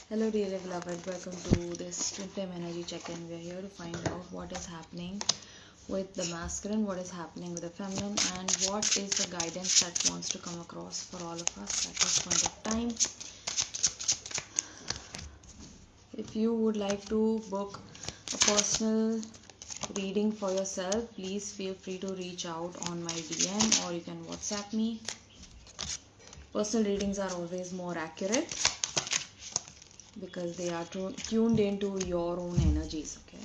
Hello dear beloved, welcome to this twin flame energy check-in. We are here to find out what is happening with the masculine, what is happening with the feminine, and what is the guidance that wants to come across for all of us at this point of time. If you would like to book a personal reading for yourself, please feel free to reach out on my DM or you can WhatsApp me. Personal readings are always more accurate because they are tuned into your own energies. Okay.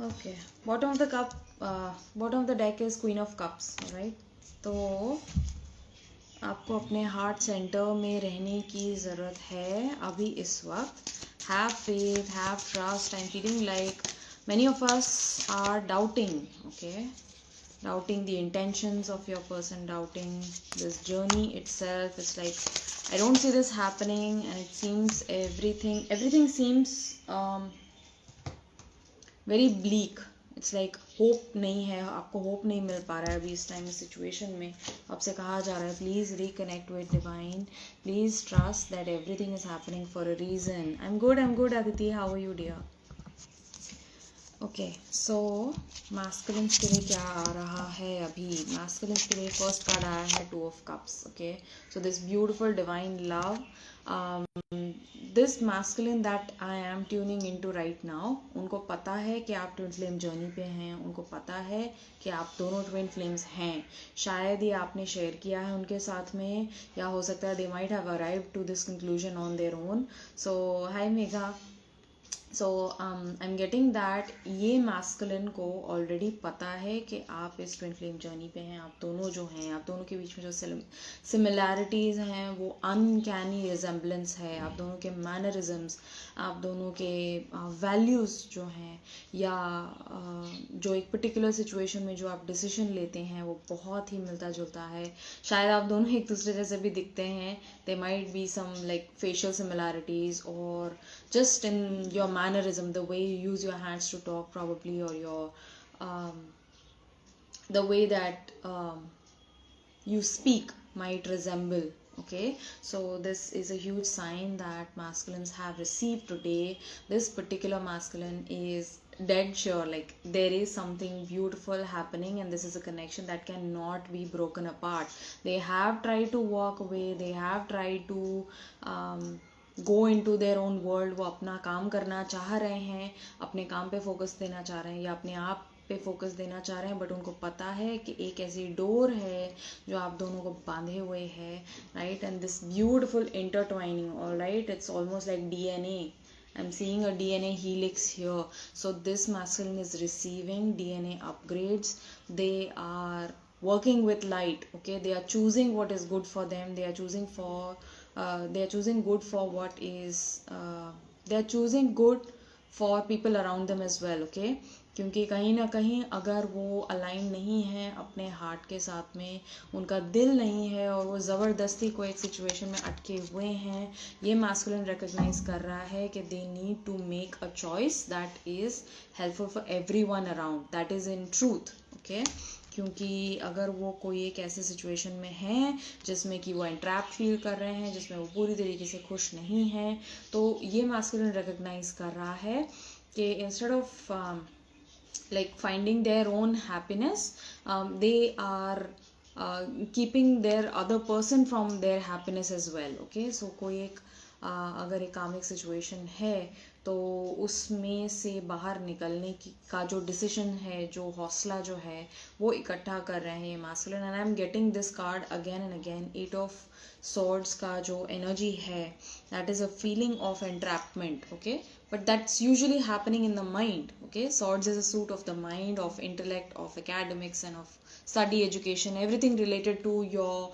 Okay, bottom of the deck is Queen of Cups, alright. तो आपको अपने heart centre में रहने की ज़रूरत है अभी इस वक्त. Have faith, have trust. I'm feeling like many of us are doubting, okay? Doubting the intentions of your person, doubting this journey itself. It's like, I don't see this happening, and it seems everything seems very bleak. It's like hope नहीं है, आपको hope नहीं मिल पा रहा है अभी इस time इस सिचुएशन में. आपसे कहा जा रहा है please reconnect with divine, please trust that everything is happening for a reason. I am good Aditi, how are you dear? Okay, so masculines के लिए क्या आ रहा है अभी? मास्कुलिन्स के लिए फर्स्ट कार्ड आया है two of cups. Okay, so this beautiful divine love, this masculine that I am tuning into right now, उनको पता है कि आप ट्विन फ्लेम जर्नी पे हैं. उनको पता है कि आप दोनों ट्विन फ्लेम्स हैं. शायद ये आपने शेयर किया है उनके साथ में, या हो सकता है they might have arrived to this conclusion on their own. So hi Megha. So I am getting that ये मैस्कुलिन को ऑलरेडी पता है कि आप इस ट्विन फ्लेम जर्नी पे हैं. आप दोनों जो हैं, आप दोनों के बीच में जो सिमिलैरिटीज़ हैं वो अनकैनी रिजेम्बलेंस है. आप दोनों के मैनरिज्म्स, आप दोनों के वैल्यूज़ जो हैं, या जो एक पर्टिकुलर सिचुएशन में जो आप डिसीजन लेते हैं वो बहुत ही मिलता जुलता है. शायद आप दोनों एक दूसरे जैसे भी दिखते हैं. They might be some like facial similarities, और just in your mannerism, the way you use your hands to talk probably, or the way that you speak might resemble. Okay, so this is a huge sign that masculines have received today. This particular masculine is dead sure like there is something beautiful happening, and this is a connection that cannot be broken apart. They have tried to walk away, they have tried to go into their own world. वो अपना काम करना चाह रहे हैं, अपने काम पे फोकस देना चाह रहे हैं, या अपने आप पे फोकस देना चाह रहे हैं, बट उनको पता है कि एक ऐसी डोर है जो आप दोनों को बांधे हुए है, right. And this beautiful intertwining, alright, it's almost like DNA. I'm seeing a DNA helix here. So this masculine is receiving DNA upgrades. They are working with light. Okay, they are choosing what is good for them. They are choosing good for what is they are choosing good for people around them as well. Okay, क्योंकि कहीं ना कहीं अगर वो align नहीं है अपने heart के साथ में, उनका दिल नहीं है, और वो ज़बरदस्ती को एक सिचुएशन में अटके हुए हैं, ये मैस्कुलिन रिकग्नाइज कर रहा है कि they need to make a choice that is helpful for everyone around. That is in truth. Okay, क्योंकि अगर वो कोई एक ऐसे सिचुएशन में है जिसमें कि वो एंट्रैप्ड फील कर रहे हैं, जिसमें वो पूरी तरीके से खुश नहीं है, तो ये मैस्कुलिन रिकग्नाइज कर रहा है कि instead of like finding their own happiness, they are keeping their other person from their happiness as well. Okay, so कोई एक अगर एक कामिक सिचुएशन है तो उसमें से बाहर निकलने की का जो डिसीजन है, जो हौसला जो है, वो इकट्ठा कर रहे हैं masculine. And I am getting this card again and again. 8 of swords का जो एनर्जी है, that is a feeling of entrapment. Okay, but that's usually happening in the mind. Okay, swords is a suit of the mind, of intellect, of academics, and of study, education, everything related to your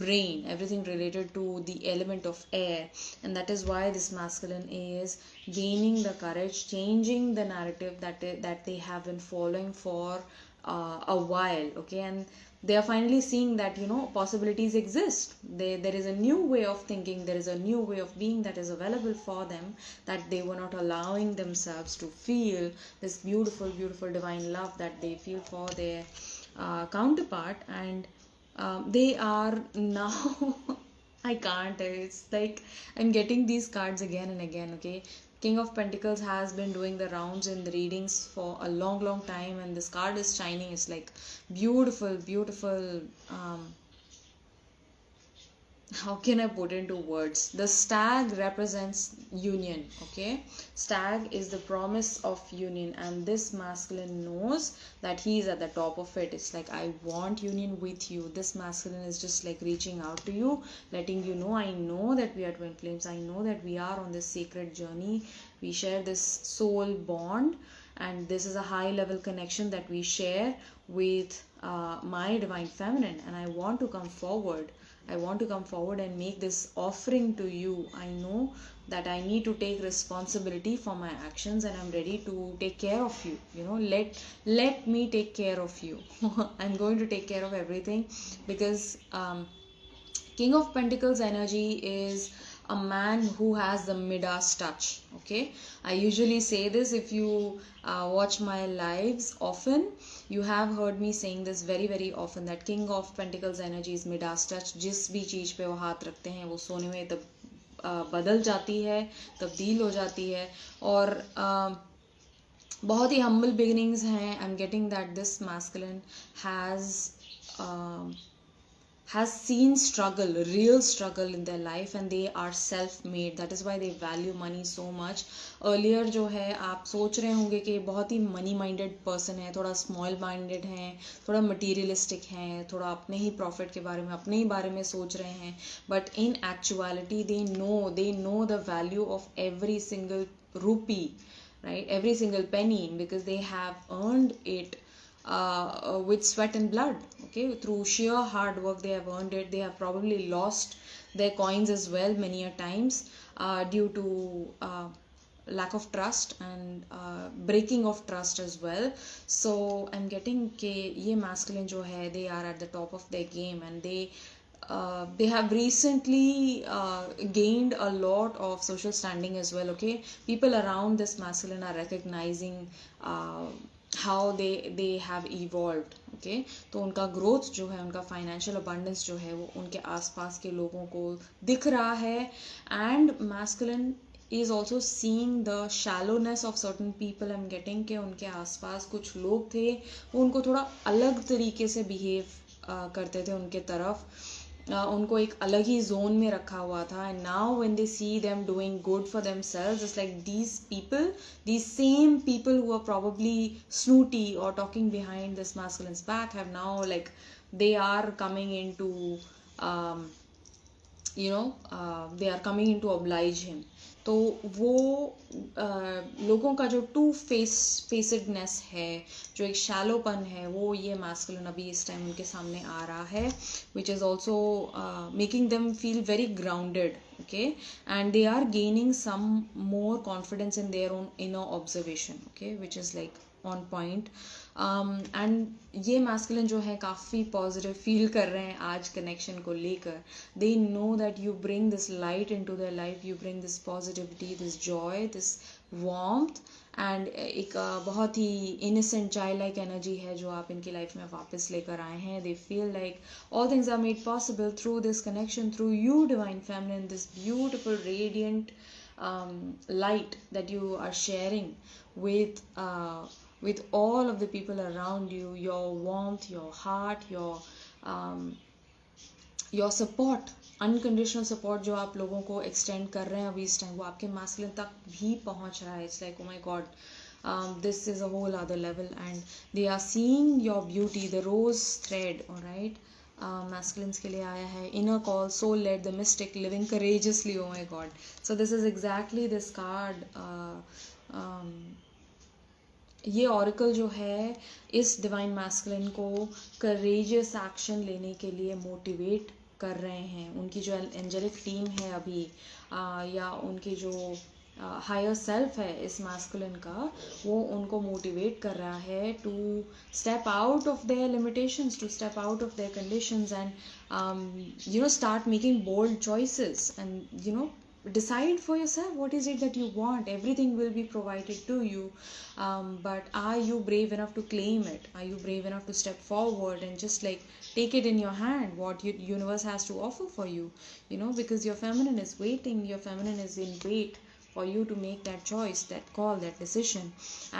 brain, everything related to the element of air. And that is why this masculine is gaining the courage, changing the narrative that they have been following for a while, okay, and they are finally seeing that, you know, possibilities exist. There is a new way of thinking, there is a new way of being that is available for them, that they were not allowing themselves to feel this beautiful, beautiful divine love that they feel for their counterpart. And they are now I can't. It's like I'm getting these cards again and again, okay? King of Pentacles has been doing the rounds in the readings for a long, long time, and this card is shining. It's like beautiful, beautiful. How can I put into words? The stag represents union, okay? Stag is the promise of union, and this masculine knows that he is at the top of it. It's like, I want union with you. This masculine is just like reaching out to you, letting you know, I know that we are twin flames. I know that we are on this sacred journey. We share this soul bond, and this is a high level connection that we share with my divine feminine, and I want to come forward. I want to come forward and make this offering to you. I know that I need to take responsibility for my actions, and I'm ready to take care of you. You know, let me take care of you. I'm going to take care of everything, because King of Pentacles energy is a man who has the Midas touch. Okay, I usually say this. If you watch my lives often, you have heard me saying this very very often, that King of Pentacles energy is Midas touch. जिस भी चीज पे वो हाथ रखते हैं वो सोने में तब बदल जाती है, तब्दील हो जाती है। और बहुत ही humble beginnings हैं। I'm getting that this masculine has seen struggle, real struggle in their life, and they are self-made. That is why they value money so much. Earlier जो है, आप सोच रहे होंगे कि बहुत ही money minded person है, थोड़ा small minded है, थोड़ा materialistic है, थोड़ा अपने ही profit के बारे में, अपने ही बारे में सोच रहे हैं. But in actuality they know the value of every single rupee, right? Every single penny, because they have earned it with sweat and blood. Okay, through sheer hard work they have earned it. They have probably lost their coins as well many a times due to lack of trust and breaking of trust as well. So I'm getting ke ye masculine jo hai, they are at the top of their game, and they have recently gained a lot of social standing as well. Okay, people around this masculine are recognizing how they have evolved. Okay, तो उनका growth जो है, उनका financial abundance जो है, वो उनके आसपास के लोगों को दिख रहा है. And masculine is also seeing the shallowness of certain people. I'm getting कि उनके आसपास कुछ लोग थे, वो उनको थोड़ा अलग तरीके से behave करते थे उनके तरफ. उनको एक अलग ही जोन में रखा हुआ था. And now when they see them doing good for themselves, it's like these same people who are probably snooty or talking behind this masculine's back have now, like, they are coming into they are coming in to oblige him. तो वो लोगों का जो फेसेडनेस है, जो एक शैलोपन है, वो ये मैस्कुलिन अभी इस टाइम उनके सामने आ रहा है, which is also making them feel very grounded. okay, and they are gaining some more confidence in their own inner observation, okay, which is like on point. and ये masculine जो है काफ़ी positive feel कर रहे हैं आज connection को लेकर. they know that you bring this light into their life, you bring this positivity, this joy, this warmth, and एक बहुत ही innocent childlike energy है जो आप इनकी life में वापस लेकर आए हैं. they feel like all things are made possible through this connection, through you divine feminine, this beautiful radiant light that you are sharing with all of the people around you. Your warmth, your heart, your support, unconditional support जो आप लोगों को extend कर रहे हैं अभी इस time, वो आपके मैस्कुलिन तक भी पहुंच रहा है. It's like, oh my God, this is a whole other level, and they are seeing your beauty, the rose thread. all right, masculines के लिए आया है inner call, soul led, the mystic, living courageously. oh my god, so this is exactly this card. ये auricle जो है इस divine masculine को courageous action लेने के लिए मोटिवेट कर रहे हैं. उनकी जो एंजेलिक टीम है अभी, या उनके जो हायर सेल्फ है इस मैस्कुलिन का, वो उनको मोटिवेट कर रहा है to step out of their limitations, to step out of their conditions and start making bold choices and decide for yourself what is it that you want. Everything will be provided to you, but are you brave enough to claim it? Are you brave enough to step forward and just like take it in your hand, what universe has to offer for you? Because your feminine is waiting, your feminine is in wait for you to make that choice, that call, that decision.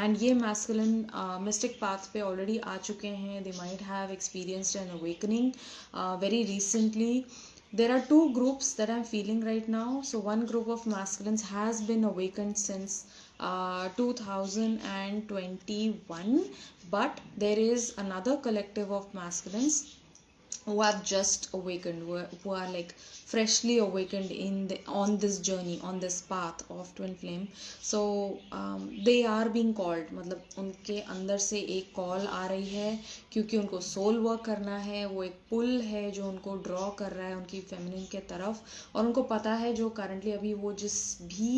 And ye masculine mystic path pe already aa chuke hain. They might have experienced an awakening very recently. There are two groups that I'm feeling right now. So one group of masculines has been awakened since 2021, but there is another collective of masculines who have just awakened, who are like freshly awakened on this journey, on this path of twin flame. So they are being called, मतलब उनके अंदर से एक call आ रही है, क्योंकि उनको soul work करना है. वो एक पुल है जो उनको ड्रॉ कर रहा है उनकी फेमिनिन के तरफ, और उनको पता है जो करंटली अभी वो जिस भी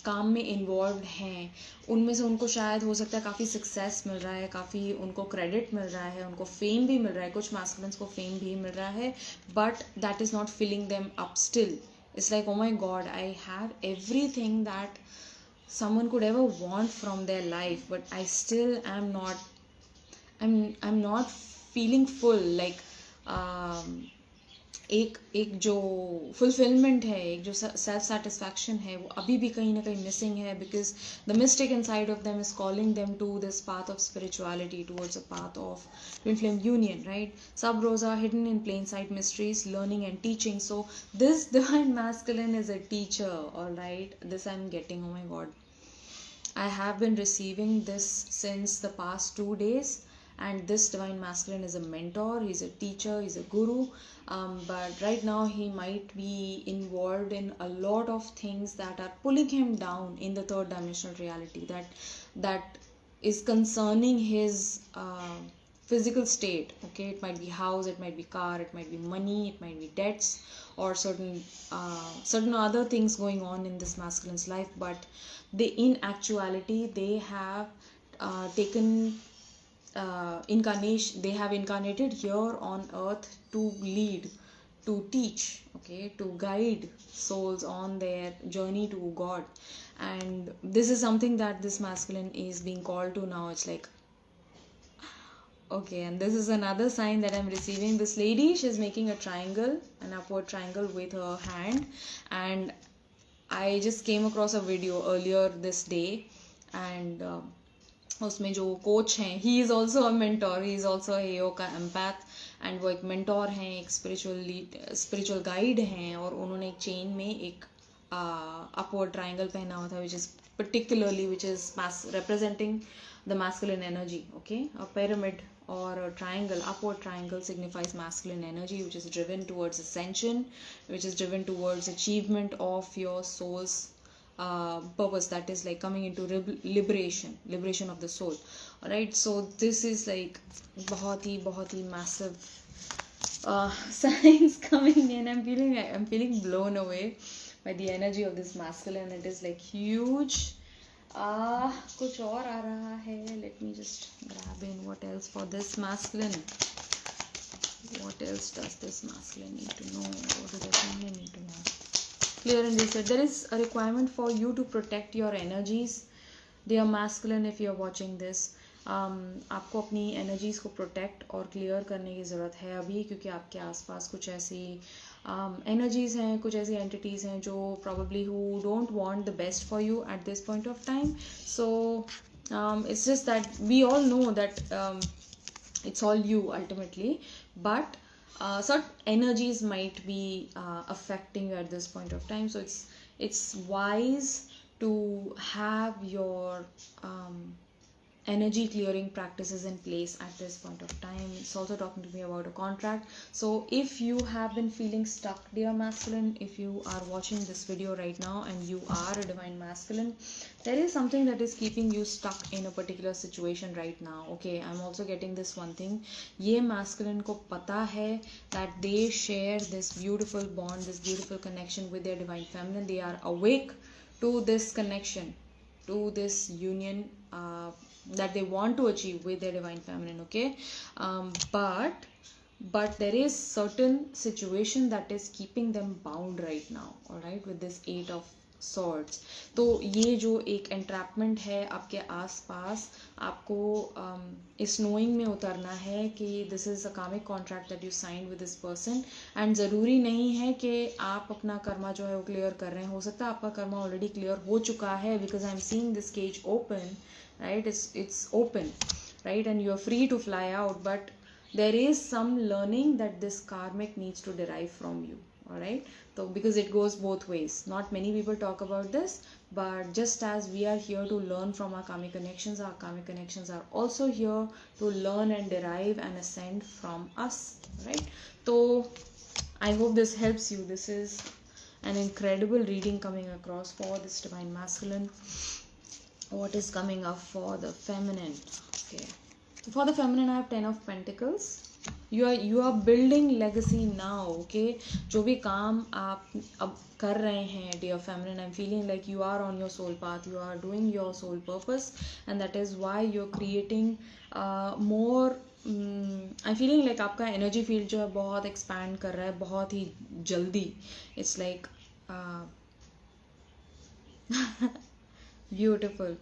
काम में इन्वॉल्व हैं उनमें से उनको शायद हो सकता है काफ़ी सक्सेस मिल रहा है, काफ़ी उनको क्रेडिट मिल रहा है, उनको फेम भी मिल रहा है. कुछ मास्कुलिन्स को फेम भी मिल रहा है, but that is not filling them up still. It's like, oh my god, I have everything that someone could ever want from their life, but I still am not, I'm not feeling full. Like एक जो fulfilment है, एक जो self satisfaction है, वो अभी भी कहीं ना कहीं मिसिंग है, because the mystic inside of them is calling them to this path of spirituality, towards a path of twin flame union, right? Sub rosa hidden in plain sight mysteries, learning and teaching. So this divine masculine is a teacher, all right? This I'm getting, oh my god, I have been receiving this since the past 2 days. And this divine masculine is a mentor, he's a teacher, he's a guru. But right now he might be involved in a lot of things that are pulling him down in the third dimensional reality, that is concerning his physical state. Okay, it might be house, it might be car, it might be money, it might be debts, or certain other things going on in this masculine's life. But in actuality they have taken incarnation, they have incarnated here on earth to lead, to teach, okay, to guide souls on their journey to God. And this is something that this masculine is being called to now. It's like, okay, and this is another sign that I'm receiving. This lady, she's making a triangle, an upward triangle with her hand. And I just came across a video earlier this day, and उसमें जो coach हैं, he is also a mentor, he is also हेयो का empath, and वो एक mentor हैं, एक spiritual guide हैं, और उन्होंने एक चेन में एक अपवर्ड ट्राइंगल पहना हुआ था, which is representing the masculine energy. Okay, a pyramid or a triangle, upward triangle, signifies masculine energy, which is driven towards ascension, which is driven towards achievement of your soul's purpose, that is like coming into liberation of the soul. All right, so this is like बहुत ही massive signs coming in. I'm feeling blown away by the energy of this masculine. It is like huge. कुछ और आ रहा है. Let me just grab in what else for this masculine. What else does this masculine need to know? What do the feminine need to know? Clear and reset. There is a requirement for you to protect your energies. Dear masculine, if you are watching this, आपको अपनी energies को protect और clear करने की ज़रूरत है अभी, क्योंकि आपके आसपास कुछ ऐसी energies हैं, कुछ ऐसी entities हैं जो probably who don't want the best for you at this point of time. So it's just that we all know that it's all you ultimately, but certain energies might be affecting you at this point of time. So it's wise to have your energy clearing practices in place at this point of time. It's also talking to me about a contract. So if you have been feeling stuck, dear masculine, if you are watching this video right now and you are a divine masculine, there is something that is keeping you stuck in a particular situation right now. Okay, I'm also getting this one thing. Ye masculine ko pata hai that they share this beautiful bond, this beautiful connection with their divine feminine. They are awake to this connection, to this union that they want to achieve with their divine feminine. Okay, but there is certain situation that is keeping them bound right now, all right, with this 8 of swords. तो ये जो एक entrapment है आपके आसपास, आपको इस knowing में उतरना है कि this is a karmic contract that you signed with this person, and ज़रूरी नहीं है कि आप अपना कर्मा जो है वो क्लियर कर रहे हैं, हो सकता है आपका कर्मा ऑलरेडी क्लियर हो चुका है, because I'm seeing this cage open, right? It's open, right? And you're free to fly out, but there is some learning that this karmic needs to derive from you, all right? So because it goes both ways, not many people talk about this, but just as we are here to learn from our karmic connections are also here to learn and derive and ascend from us, right? So I hope this helps you. This is an incredible reading coming across for this divine masculine. What is coming up for the feminine? Okay, for the feminine I have 10 of Pentacles. You are building legacy now. Okay, जो भी काम आप अब कर रहे हैं dear feminine, I'm feeling like you are on your soul path, you are doing your soul purpose, and that is why you're creating more. I'm feeling like आपका energy field जो है बहुत expand कर रहा है बहुत ही जल्दी. It's like beautiful.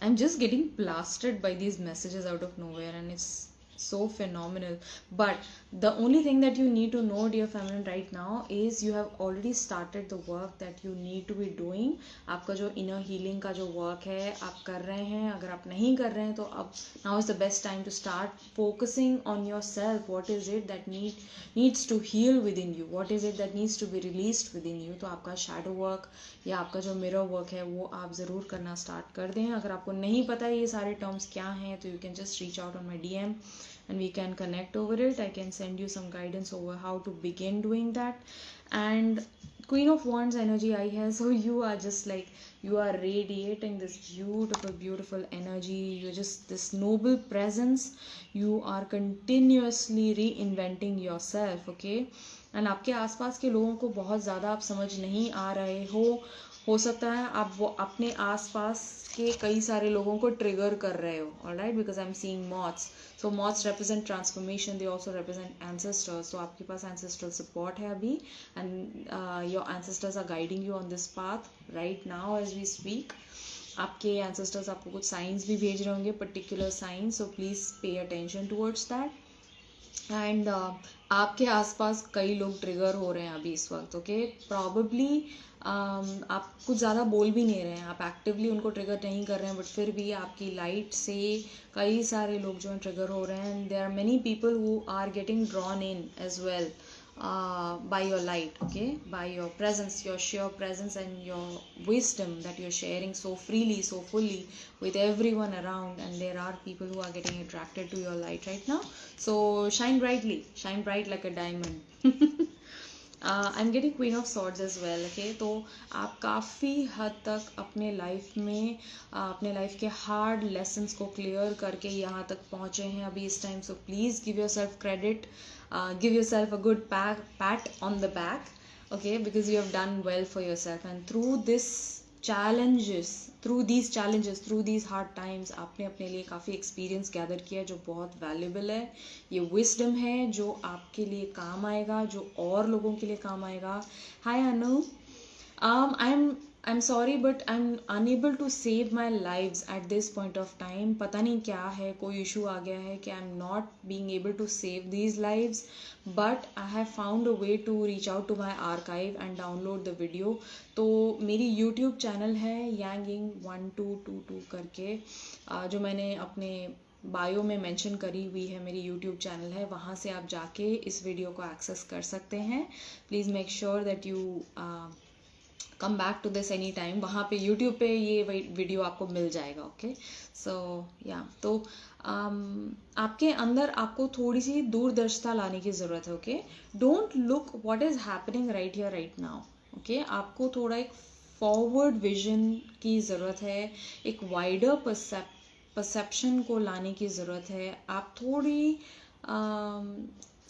I'm just getting blasted by these messages out of nowhere, and it's so phenomenal. But the only thing that you need to know, dear feminine, right now is you have already started the work that you need to be doing. आपका जो inner healing का जो work है आप कर रहे हैं. अगर आप नहीं कर रहे हैं तो अब now is the best time to start focusing on yourself. What is it that needs to heal within you? What is it that needs to be released within you? तो आपका shadow work या आपका जो mirror work है वो आप ज़रूर करना start कर दें. अगर आपको नहीं पता ये सारे terms क्या हैं तो you can just reach out on my DM and we can connect over it. I can send you some guidance over how to begin doing that. And Queen of Wands energy I have, so you are just like, you are radiating this beautiful energy. You're just this noble presence. You are continuously reinventing yourself. Okay, and आपके आसपास के लोगों को बहुत ज़्यादा आप समझ नहीं आ रहे हो सकता है आप वो अपने आसपास के कई सारे लोगों को ट्रिगर कर रहे हो, alright, because I am seeing moths. So moths represent transformation, they also represent ancestors. तो आपके पास एंसेस्ट्रल सपोर्ट है अभी, and your ancestors are guiding you on this path right now as we speak. आपके ancestors आपको कुछ signs भी भेज रहे होंगे, particular signs, so please pay attention towards that. And आपके आसपास कई लोग ट्रिगर हो रहे हैं अभी इस वक्त. ओके, प्रॉबली आप कुछ ज़्यादा बोल भी नहीं रहे हैं, आप एक्टिवली उनको ट्रिगर नहीं कर रहे हैं, बट फिर भी आपकी लाइट से कई सारे लोग जो हैं ट्रिगर हो रहे हैं. There are many people who are getting drawn in as well by your light, okay, by your presence, your sheer presence and your wisdom that you're sharing so freely, so fully with everyone around. And there are people who are getting attracted to your light right now. So shine brightly, shine bright like a diamond. I'm getting Queen of Swords as well. Okay, तो आप काफ़ी हद तक अपने life में अपने life के hard lessons को क्लियर करके यहाँ तक पहुँचे हैं अभी इस time. So please give your self credit, give yourself a good pat on the back, okay, because you have done well for yourself. And through these challenges, through these hard times, आपने अपने लिए काफ़ी experience gather किया जो बहुत valuable है. ये wisdom है जो आपके लिए काम आएगा, जो और लोगों के लिए काम आएगा. हाय अनु, I'm sorry but I'm unable to save my lives at this point of time. पता नहीं क्या है, कोई इशू आ गया है कि I'm not being able to save these lives, but I have found a way to reach out to my archive and download the video. तो मेरी YouTube चैनल है yangying1222 करके, जो मैंने अपने बायो में मेंशन करी हुई है, मेरी YouTube चैनल है, वहाँ से आप जाके इस वीडियो को एक्सेस कर सकते हैं. Please make sure that you come back to this any time. वहाँ पे यूट्यूब पे ये वीडियो आपको मिल जाएगा. ओके, सो या तो आपके अंदर आपको थोड़ी सी दूरदर्शिता लाने की ज़रूरत है. Okay, don't look what is happening right here right now. Okay, आपको थोड़ा एक फॉरवर्ड विजन की ज़रूरत है, एक वाइडर परसेप्शन को लाने की ज़रूरत है. आप थोड़ी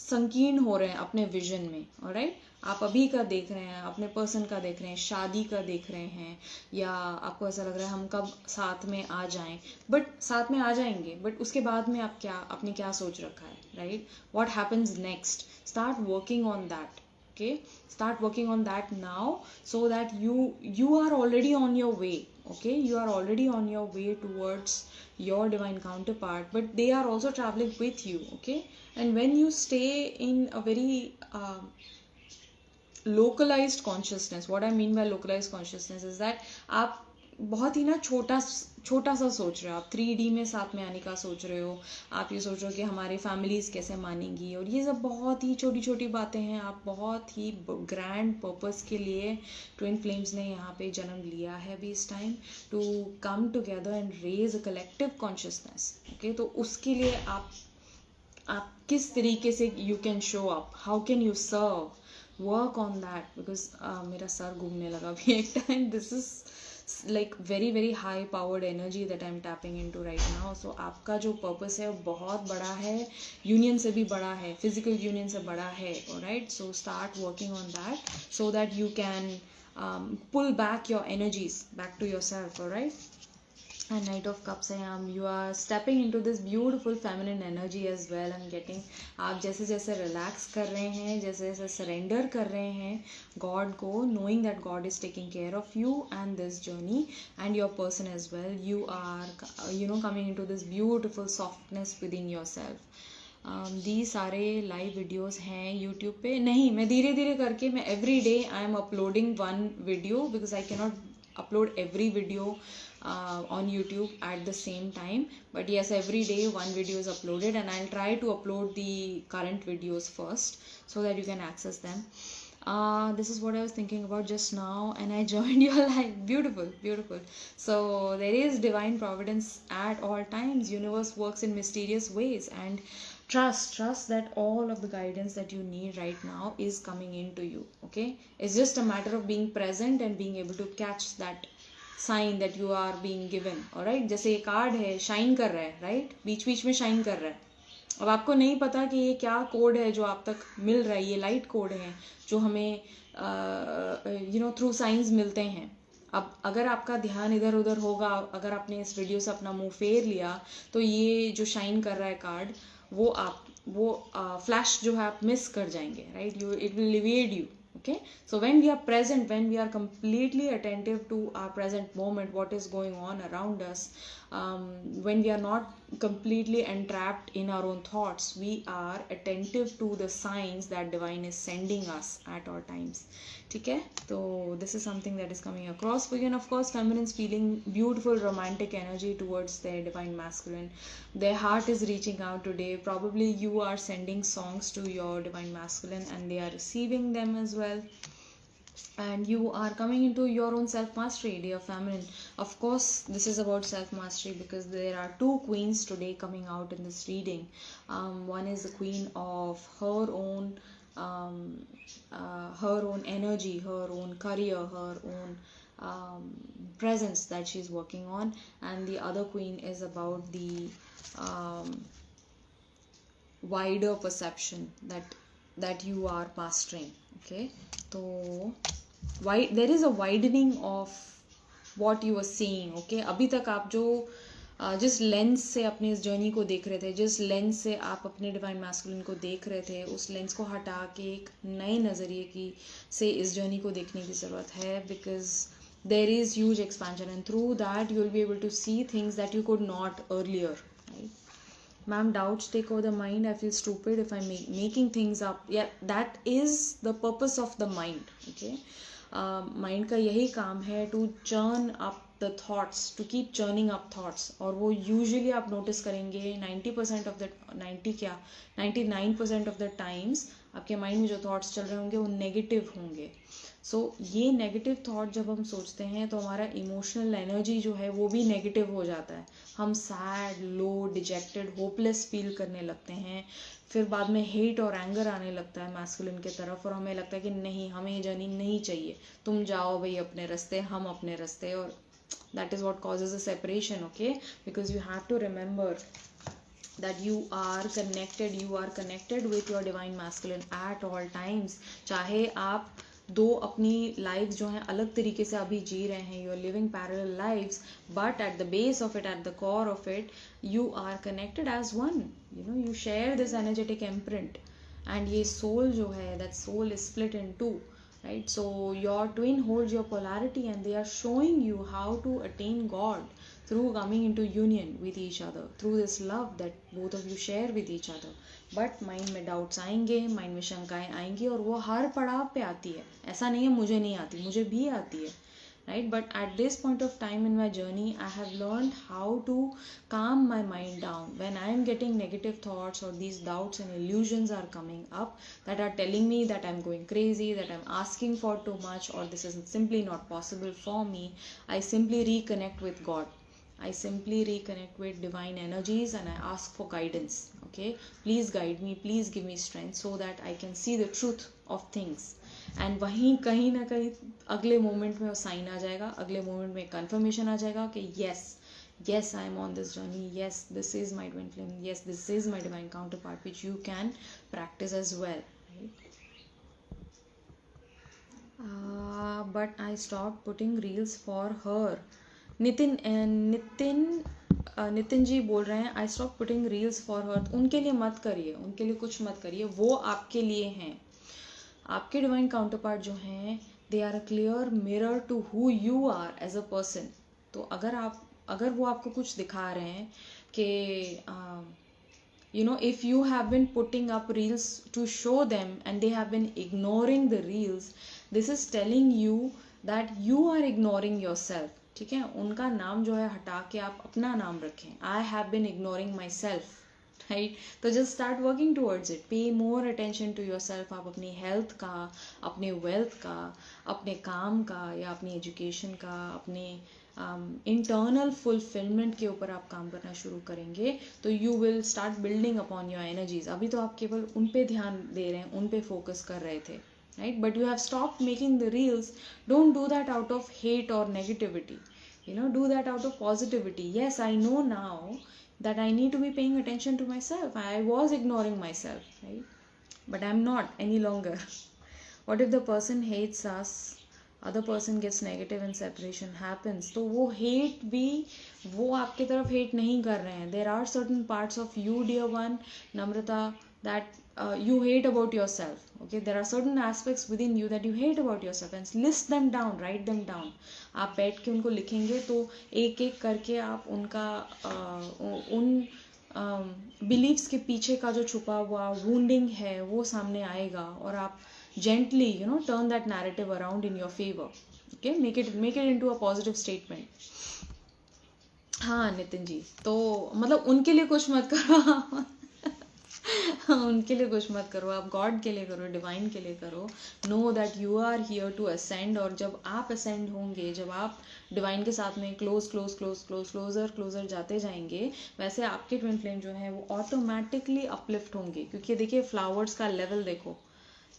संकीर्ण हो रहे हैं अपने विजन में, ऑलराइट. आप अभी का देख रहे हैं, अपने पर्सन का देख रहे हैं, शादी का देख रहे हैं, या आपको ऐसा लग रहा है हम कब साथ में आ जाएं, बट साथ में आ जाएंगे, बट उसके बाद में आप क्या, आपने क्या सोच रखा है, right? What happens next? Start working on that. Okay, start working on that now, so that you are already on your way. Okay, you are already on your way towards your divine counterpart, but they are also traveling with you. Okay, and when you stay in a very localized consciousness, what I mean by localized consciousness is that आप बहुत ही ना छोटा छोटा सा सोच रहे हो, आप 3D में साथ में आने का सोच रहे हो, आप ये सोच रहे हो कि हमारी फैमिलीज कैसे मानेंगी, और ये सब बहुत ही छोटी छोटी बातें हैं. आप बहुत ही ग्रैंड पर्पस के लिए ट्विन फ्लेम्स ने यहाँ पे जन्म लिया है अभी इस time, to come together and raise a collective consciousness. Okay, तो उसके लिए आप किस तरीके से you can show up, how can you serve, work on that, because मेरा सर घूमने लगा भी एक time. This is like very very high powered energy that I'm tapping into right now. So आपका जो purpose है वो बहुत बड़ा है, union से भी बड़ा है, physical union से बड़ा है. alright, so start working on that so that you can pull back your energies back to yourself. alright, and Knight of Cups है, you are stepping into this beautiful feminine energy as well. I'm getting, आप जैसे जैसे relax कर रहे हैं, जैसे जैसे surrender कर रहे हैं God को, knowing that God is taking care of you and this journey and your person as well, you are coming into this beautiful softness within yourself. दी सारे लाइव वीडियोस हैं यूट्यूब पे. नहीं, मैं धीरे धीरे करके, मैं every day I am uploading one video, because I can not upload every video on YouTube at the same time, but yes, every day one video is uploaded, and I'll try to upload the current videos first so that you can access them. This is what I was thinking about just now, and I joined your live. Beautiful, beautiful. So there is divine providence at all times. Universe works in mysterious ways, and trust that all of the guidance that you need right now is coming into you. Okay, it's just a matter of being present and being able to catch that sign that you are being given. alright, जैसे ये card है, shine कर रहा है, right, बीच बीच में shine कर रहा है. अब आपको नहीं पता कि ये क्या कोड है जो आप तक मिल रहा है, ये लाइट कोड है जो हमें थ्रू साइंस मिलते हैं. अब अगर आपका ध्यान इधर उधर होगा, अगर आपने इस वीडियो से अपना मुंह फेर लिया, तो ये जो शाइन कर रहा है कार्ड, वो फ्लैश जो है आप मिस कर जाएंगे, right? It will evade you. Okay, so when we are present, when we are completely attentive to our present moment, what is going on around us, when we are not completely entrapped in our own thoughts, we are attentive to the signs that divine is sending us at all times. ठीक है, तो this is something that is coming across for you. And of course, feminines feeling beautiful romantic energy towards their divine masculine. Their heart is reaching out today. Probably you are sending songs to your divine masculine and they are receiving them as well. And you are coming into your own self-mastery, dear feminine. Of course, this is about self-mastery because there are two queens today coming out in this reading. One is the queen of her own energy, her own career, her own presence that she's working on, and the other queen is about the wider perception that you are mastering. Okay, so there is a widening of what you are seeing. Okay, अभी तक आप जो जिस lens से अपने इस journey को देख रहे थे, जिस लेंस से आप अपने डिवाइन मैस्कुलिन को देख रहे थे, उस लेंस को हटा के एक नए नज़रिए से इस जर्नी को देखने की ज़रूरत है. Because there is huge expansion and through that you will be able to see things that you could not earlier. Ma'am, doubts take over the mind. I feel stupid if I'm making things up. Yeah, that is the purpose of the mind. Okay, mind का यही काम है to churn up the thoughts, to keep churning up thoughts. और वो usually आप notice करेंगे 99% of the times आपके mind में जो thoughts चल रहे होंगे वो negative होंगे. सो ये नेगेटिव थॉट जब हम सोचते हैं तो हमारा इमोशनल एनर्जी जो है वो भी नेगेटिव हो जाता है. हम सैड, लो, डिजेक्टेड, होपलेस फील करने लगते हैं. फिर बाद में हेट और एंगर आने लगता है मैस्कुलिन की तरफ और हमें लगता है कि नहीं, हमें ये जर्नी नहीं चाहिए, तुम जाओ भाई अपने रास्ते, हम अपने रास्ते. और that is what causes a separation. Okay, because you have to remember that you are connected with your divine masculine at all times. चाहे आप दो अपनी लाइफ जो है अलग तरीके से अभी जी रहे हैं, you are living parallel lives, but at the base of it, at the core of it, you are connected as one. You share this energetic imprint, and ये सोल जो है, that soul is split in two, right? So your twin holds your polarity, and they are showing you how to attain God through coming into union with each other, through this love that both of you share with each other. But mind में doubts आएंगे, mind में शंकाएं आएंगी, और वो हर पड़ाव पे आती है. ऐसा नहीं है मुझे नहीं आती, मुझे भी आती है, right? But at this point of time in my journey, I have learned how to calm my mind down when I am getting negative thoughts, or these doubts and illusions are coming up that are telling me that I'm going crazy, that I'm asking for too much, or this is simply not possible for me. I simply reconnect with God. I simply reconnect with divine energies, and I ask for guidance. Okay, please guide me, please give me strength so that I can see the truth of things. And वहीं कहीं ना कहीं अगले moment में वो sign आ जाएगा, अगले moment में कंफर्मेशन आ जाएगा कि yes I am on this journey, yes this is my twin flame, yes this is my divine counterpart, which you can practice as well, right? But I stopped putting reels for her. Nitin ji बोल रहे हैं I stop putting reels for her. उनके लिए मत करिए, उनके लिए कुछ मत करिए, वो आपके लिए हैं. आपके डिवाइन काउंटरपार्ट जो हैं, they are a clear mirror to who you are as a person. तो अगर वो आपको कुछ दिखा रहे हैं कि if you have been putting up reels to show them and they have been ignoring the reels, this is telling you that you are ignoring yourself. ठीक है, उनका नाम जो है हटा के आप अपना नाम रखें. I have been ignoring myself, right? तो just start working towards it. Pay more attention to yourself. आप अपनी health का, अपने wealth का, अपने काम का, या अपनी education का, अपने internal fulfillment के ऊपर आप काम करना शुरू करेंगे, तो you will start building upon your energies. अभी तो आप केवल उन पे ध्यान दे रहे हैं, उन पे focus कर रहे थे, right? But you have stopped making the reels. Don't do that out of hate or negativity. Do that out of positivity. Yes, I know now that I need to be paying attention to myself. I was ignoring myself, right? But I'm not any longer. What if the person hates us, other person gets negative and separation happens? तो वो hate भी, वो आपके तरफ hate नहीं कर रहे हैं. There are certain parts of you, dear one, Namrata, that you hate about yourself. Okay, there are certain aspects within you that you hate about yourself, and list them down, write them down. आप बैठ के उनको लिखेंगे तो एक एक करके आप उनका उन बिलीव्स के पीछे का जो छुपा हुआ वूंडिंग है वो सामने आएगा, और आप gently turn that narrative around in your favor. Okay, make it into a positive statement. हाँ नितिन जी, तो मतलब उनके लिए कुछ मत करो. उनके लिए कुछ मत करो, आप गॉड के लिए करो, डिवाइन के लिए करो. Know that you are here to ascend, और जब आप असेंड होंगे, जब आप डिवाइन के साथ में क्लोजर जाते जाएंगे, वैसे आपके ट्विन फ्लेम जो है वो ऑटोमेटिकली अपलिफ्ट होंगे. क्योंकि देखिए फ्लावर्स का लेवल देखो,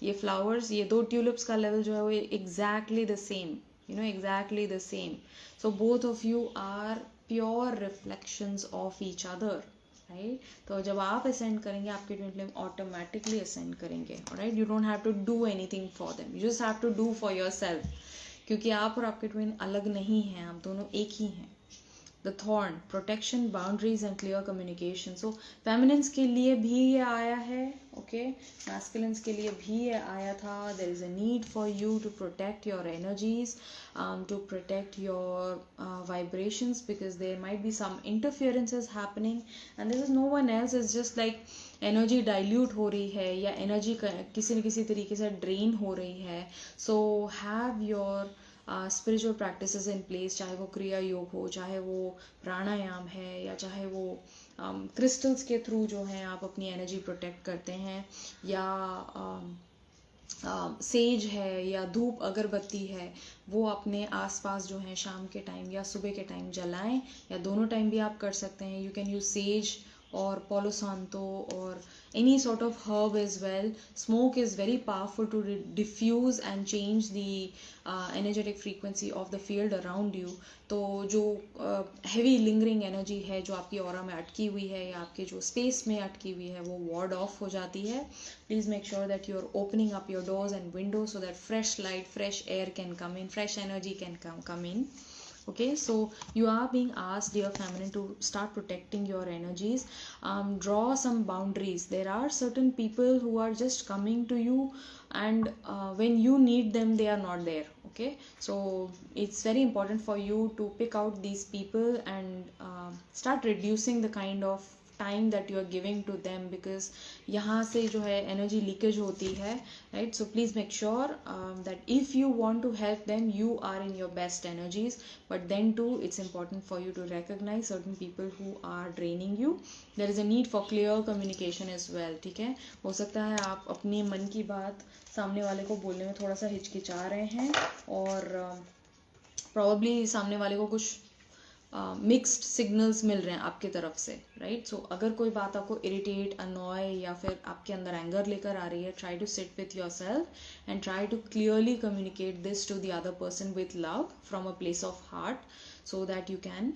ये फ्लावर्स, ये 2 ट्यूलिप्स का लेवल जो है वो exactly the same, exactly the same. So both of you are pure reflections of each other, right? तो जब आप ascend करेंगे, आपके twin flame automatically ascend करेंगे, alright? You don't have to do anything for them, you just have to do for yourself, क्योंकि आप और आपके twin अलग नहीं हैं, आप दोनों एक ही हैं. The thorn, protection, boundaries and clear communication. So feminines के लिए भी ये आया है, okay? Masculines के लिए भी ये आया था. There is a need for you to protect your energies, to protect your vibrations, because there might be some interferences happening, and this is no one else. It's just like energy dilute हो रही है, या energy किसी न किसी तरीके से drain हो रही है. So have your spiritual practices in place, चाहे वो क्रिया योग हो, चाहे वो प्राणायाम है, या चाहे वो क्रिस्टल्स के थ्रू जो है आप अपनी एनर्जी प्रोटेक्ट करते हैं, या सेज है, या धूप अगरबत्ती है, वो अपने आसपास जो है शाम के टाइम या सुबह के टाइम जलाएं, या दोनों टाइम भी आप कर सकते हैं. You can use says or Palo Santo or any sort of herb as well. Smoke is very powerful to diffuse and change the energetic frequency of the field around you. तो जो heavy lingering energy है जो आपकी aura में अटकी हुई है या आपके जो space में अटकी हुई है वो ward off हो जाती है. Please make sure that you're opening up your doors and windows so that fresh light, fresh air can come in, fresh energy can come in. Okay, so you are being asked, dear feminine, to start protecting your energies. Draw some boundaries. There are certain people who are just coming to you, and when you need them they are not there. Okay, so it's very important for you to pick out these people and start reducing the kind of time that you are giving to them, because यहाँ से जो है energy leakage होती है, right? So please make sure that if you want to help them, you are in your best energies, but then too it's important for you to recognize certain people who are draining you. There is a need for clear communication as well. ठीक है, हो सकता है आप अपने मन की बात सामने वाले को बोलने में थोड़ा सा हिचकिचा रहे हैं और probably सामने वाले को कुछ मिक्स्ड सिग्नल्स मिल रहे हैं आपके तरफ से, राइट? सो अगर कोई बात आपको इरिटेट, अनॉय या फिर आपके अंदर एंगर लेकर आ रही है, try to sit with yourself and try to clearly communicate this to the other person with love from a place of heart, so that you can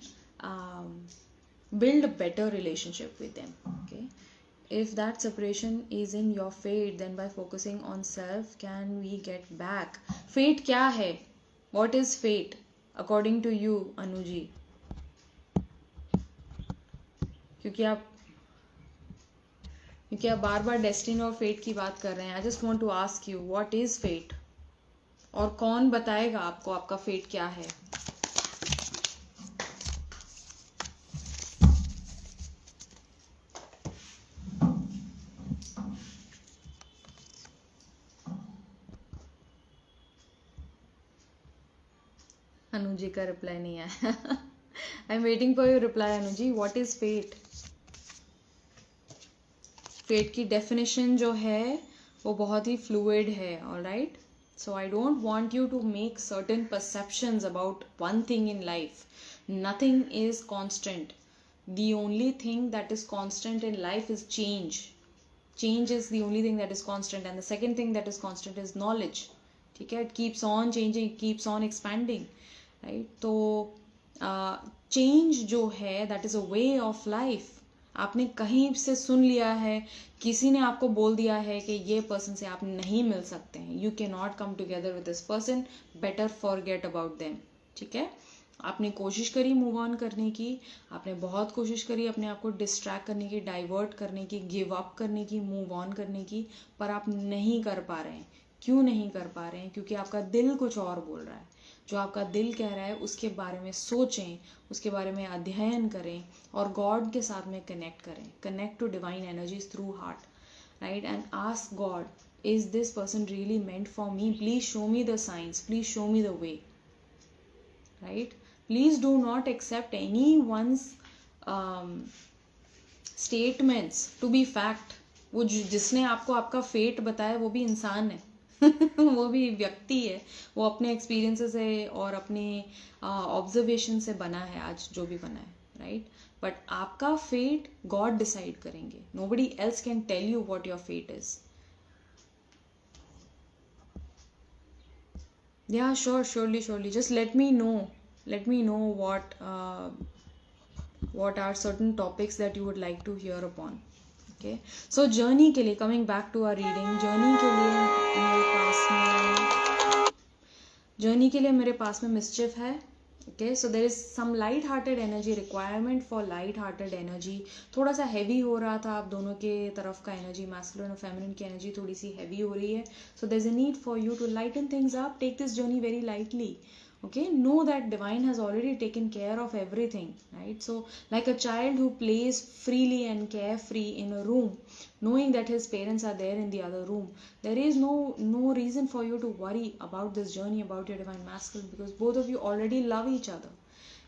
build a better relationship with them. Okay, if that separation is in your fate, then by focusing on self can we get back. Fate क्या है? What is fate according to you, Anuji? क्योंकि आप बार बार destiny और fate की बात कर रहे हैं. I just want to ask you, what is fate? और कौन बताएगा आपको आपका फेट क्या है? अनुजी का रिप्लाई नहीं आया. I am waiting for your reply. Anuji, what is fate? Fate की डेफिनेशन जो है वो बहुत ही फ्लूइड है. Alright, so I don't want you to make certain perceptions about one thing in life. Nothing is constant. The only thing that is constant in life is change. Change is the only thing that is constant, and the second thing that is constant is knowledge. ठीक है, it keeps on changing, it keeps on expanding, right? तो change जो है that is a way of life. आपने कहीं से सुन लिया है, किसी ने आपको बोल दिया है कि ये पर्सन से आप नहीं मिल सकते हैं, you can not come together with this person, better forget about them. ठीक है, आपने कोशिश करी मूव ऑन करने की, आपने बहुत कोशिश करी अपने आप को डिस्ट्रैक्ट करने की, डाइवर्ट करने की, गिव अप करने की, मूव ऑन करने की, पर आप नहीं कर पा रहे हैं. क्यों नहीं कर पा रहे हैं? क्योंकि आपका दिल कुछ और बोल रहा है. जो आपका दिल कह रहा है उसके बारे में सोचें, उसके बारे में अध्ययन करें और गॉड के साथ में कनेक्ट करें. Connect to divine energies through heart, right? And ask God, is this person really meant for me? Please show me the signs, please show me the way, right? Please do not accept anyone's statements to be fact. वो जिसने आपको आपका fate बताया वो भी इंसान है. वो भी व्यक्ति है, वो अपने एक्सपीरियंसेस है और अपने ऑब्जर्वेशन से बना है आज जो भी बना है, राइट? बट आपका फेट गॉड डिसाइड करेंगे. Nobody else can tell you what your fate is. या surely just let me know what are certain topics that you would like to hear upon. Okay, so journey के लिए, coming back to our reading, journey के लिए मेरे पास में mischief है. Okay, so there is some light hearted energy, requirement for light hearted energy. थोड़ा सा heavy हो रहा था आप दोनों के तरफ का energy, masculine और feminine की energy थोड़ी सी heavy हो रही है. So there is a need for you to lighten things up. Take this journey very lightly. Okay, know that divine has already taken care of everything, right? So like a child who plays freely and carefree in a room, knowing that his parents are there in the other room, there is no reason for you to worry about this journey, about your divine masculine, because both of you already love each other.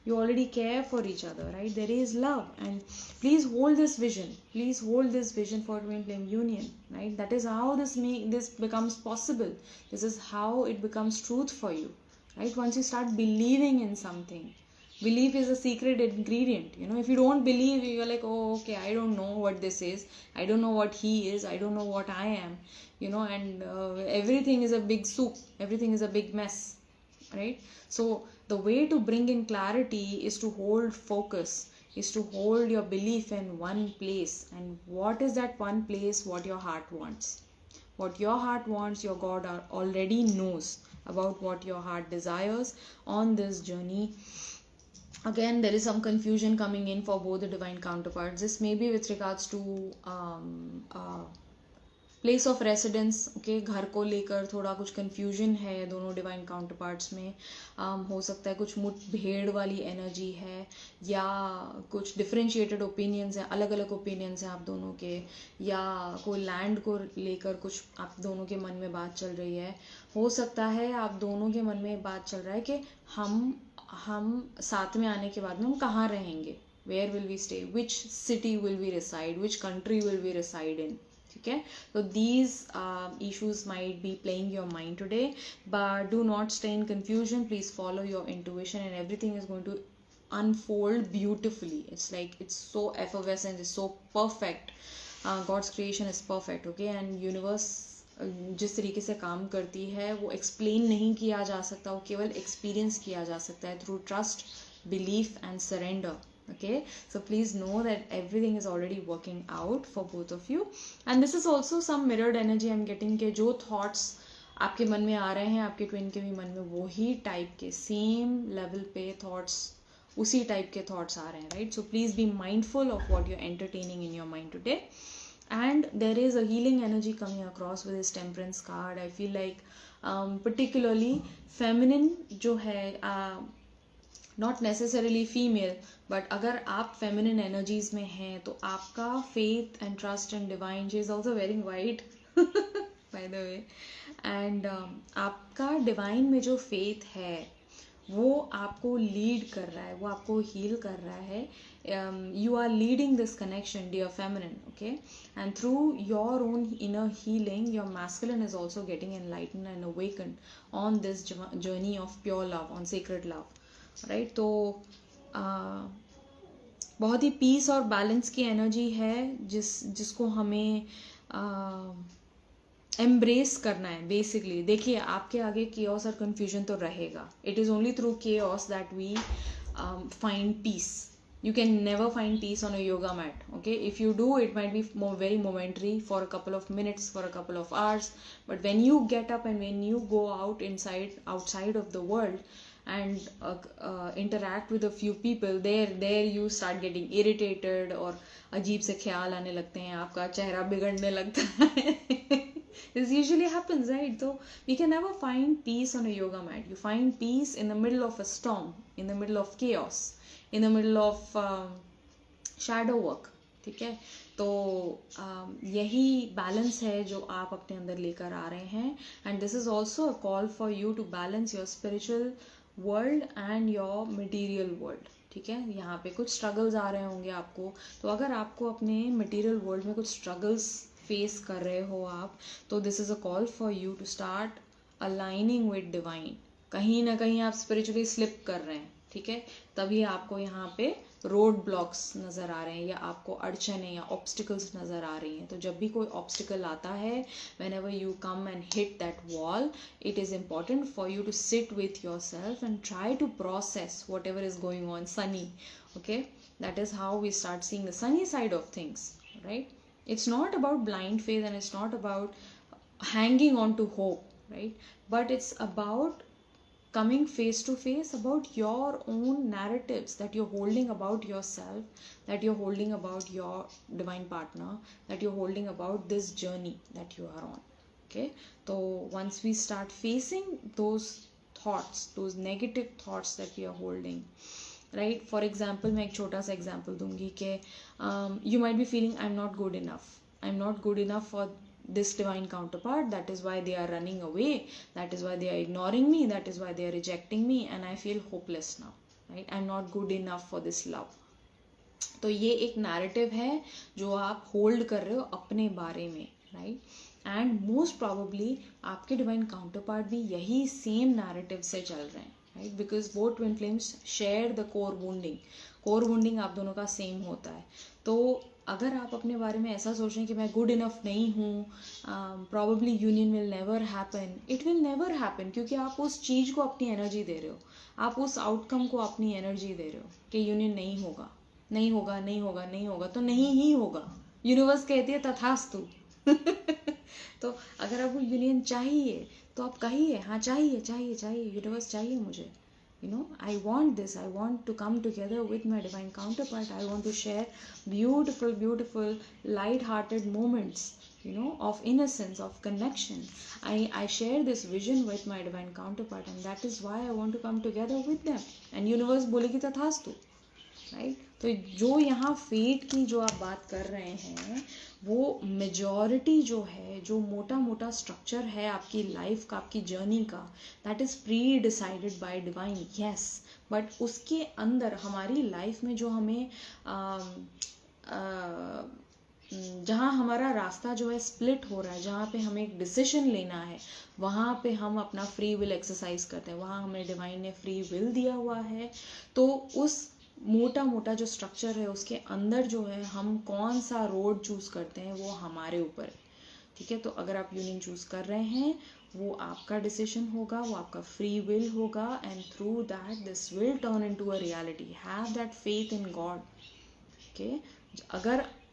You already care for each other, right? There is love, and please hold this vision. Please hold this vision for twin flame union, right? That is how this becomes possible. This is how it becomes truth for you. Right? Once you start believing in something, Belief is a secret ingredient. If you don't believe, you're like, oh, okay, I don't know what this is, I don't know what he is, I don't know what I am, and everything is a big soup, everything is a big mess, right? So the way to bring in clarity is to hold focus, is to hold your belief in one place. And what is that one place? What your heart wants. What your heart wants, your God already knows about what your heart desires on this journey. Again, there is some confusion coming in for both the divine counterparts. This may be with regards to place of residence, okay, घर को लेकर थोड़ा कुछ confusion है दोनों divine counterparts में. हो सकता है कुछ मुठभेड़ वाली एनर्जी है, या कुछ डिफरेंशिएटेड ओपिनियंस हैं, अलग अलग ओपिनियंस हैं आप दोनों के, या कोई लैंड को लेकर कुछ आप दोनों के मन में बात चल रही है. हो सकता है आप दोनों के मन में बात चल रहा है कि हम साथ में आने के बाद में हम कहाँ रहेंगे, where will we stay, which city will we reside, which country will we reside in. Okay, so these issues might be playing your mind today, but do not stay in confusion. Please follow your intuition and everything is going to unfold beautifully. It's like it's so effervescent, it's so perfect. God's creation is perfect, okay? And universe जिस तरीके से काम करती है वो explain नहीं किया जा सकता, वो केवल एक्सपीरियंस किया जा सकता है through trust, belief and surrender. Okay, so please know that everything is already working out for both of you. And this is also some mirrored energy I'm getting के जो thoughts आपके मन में आ रहे हैं, आपके ट्विन के भी मन में वही टाइप के सेम लेवल पे थॉट्स, उसी टाइप के थॉट्स आ रहे हैं, right? So please be mindful of what you are entertaining in your mind today. And there is a healing energy coming across with this temperance card. I feel like particularly feminine जो है, not necessarily female, but अगर आप feminine energies में हैं तो आपका faith and trust and divine, she is also wearing white by the way, and आपका divine में जो फेथ है वो आपको लीड कर रहा है, वो आपको हील कर रहा है. You are leading this connection, dear feminine, okay? And through your own inner healing, your masculine is also getting enlightened and awakened on this journey of pure love, on sacred love. Right? तो बहुत ही piece और balance की energy है जिसको हमें embrace करना है basically. देखिए, आपके आगे केओस और कन्फ्यूजन तो रहेगा. It is only through chaos that we find peace. You can never find peace on a yoga mat, okay? If you do, it might be very momentary for a couple of minutes, for a couple of hours, but when you get up and when you go outside of the world and interact with a few people, there you start getting irritated, और अजीब से ख्याल आने लगते हैं, आपका चेहरा बिगड़ने लगता है. This usually happens, right? So we can never find peace on a yoga mat. You find peace in the middle of a storm, in the middle of chaos, in the middle of shadow work. ठीक है? तो यही balance है जो आप अपने अंदर लेकर आ रहे हैं. And this is also a call for you to balance your spiritual world and your material world. ठीक है? यहाँ पे कुछ स्ट्रगल्स आ रहे होंगे आपको, तो अगर आपको अपने मटीरियल वर्ल्ड में कुछ स्ट्रगल्स फेस कर रहे हो आप, तो this is a call for you to start aligning with divine. कहीं ना कहीं आप स्पिरिचुअली स्लिप कर रहे हैं, ठीक है? तभी आपको यहाँ पे रोड ब्लॉक्स नज़र आ रहे हैं, या आपको अड़चने या ऑब्स्टिकल्स नज़र आ रही हैं. तो जब भी कोई ऑब्स्टिकल आता है, whenever you come and hit that wall, it is important for you to sit with yourself and try to process whatever is going on. Sunny, okay? That is how we start seeing the sunny side of things, right? It's not about blind faith and it's not about hanging on to hope, right? But it's about coming face to face about your own narratives that you're holding about yourself, that you're holding about your divine partner, that you're holding about this journey that you are on. Okay? So once we start facing those thoughts, those negative thoughts that we are holding, right? For example, मैं एक छोटा सा example दूंगी कि you might be feeling I'm not good enough for this divine counterpart, that is why they are running away, that is why they are ignoring me, that is why they are rejecting me, and I feel hopeless now, right? I'm not good enough for this love. तो ये एक narrative है जो आप hold कर रहे हो अपने बारे में, राइट? एंड मोस्ट प्रॉबेबली आपके डिवाइन काउंटरपार्ट भी यही सेम नैरेटिव से चल रहे हैं, right, because both twin flames share the core wounding. Core wounding आप दोनों का सेम होता है. तो अगर आप अपने बारे में ऐसा सोच रहे हैं कि मैं गुड इनफ नहीं हूँ, probably union will never happen, it will never happen, क्योंकि आप उस चीज़ को अपनी एनर्जी दे रहे हो, आप उस आउटकम को अपनी एनर्जी दे रहे हो कि यूनियन नहीं होगा, नहीं होगा, नहीं होगा, नहीं होगा, तो नहीं ही होगा. यूनिवर्स कहती है तथास्तु. तो अगर आपको यूनियन चाहिए तो आप कहिए, हाँ चाहिए, चाहिए, चाहिए, यूनिवर्स चाहिए मुझे. I want this. I want to come together with my divine counterpart. I want to share beautiful, beautiful, light-hearted moments, of innocence, of connection. I share this vision with my divine counterpart, and that is why I want to come together with them. And universe बोलेगी तथास्तु. Right. तो जो यहाँ fate की जो आप बात कर रहे हैं, वो मेजॉरिटी जो है, जो मोटा मोटा स्ट्रक्चर है आपकी लाइफ का, आपकी जर्नी का, that is pre decided by divine. Yes, but उसके अंदर हमारी लाइफ में जो हमें जहाँ हमारा रास्ता जो है स्प्लिट हो रहा है, जहाँ पे हमें एक डिसीजन लेना है, वहाँ पे हम अपना फ्री विल एक्सरसाइज करते हैं. वहाँ हमें डिवाइन ने फ्री विल दिया हुआ है. तो उस मोटा मोटा जो स्ट्रक्चर है उसके अंदर जो है हम कौन सा रोड चूज करते हैं वो हमारे ऊपर है. ठीक है. तो अगर आप यूनियन चूज कर रहे हैं, वो आपका डिसीजन होगा, वो आपका फ्री विल होगा, and through that this will turn into a reality. Have that faith in God. Okay.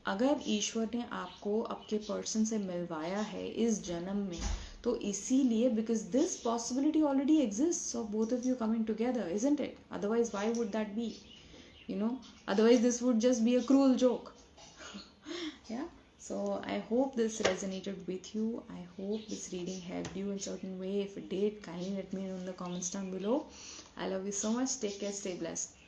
अगर ईश्वर ने आपको आपके पर्सन से मिलवाया है इस जन्म में, तो इसीलिए, because this possibility already exist of both of you coming together, isn't it? Otherwise why would that be? Otherwise this would just be a cruel joke. Yeah. So I hope this resonated with you. I hope this reading helped you in certain way. If it did, kindly let me know in the comments down below. I love you so much. Take care. Stay blessed.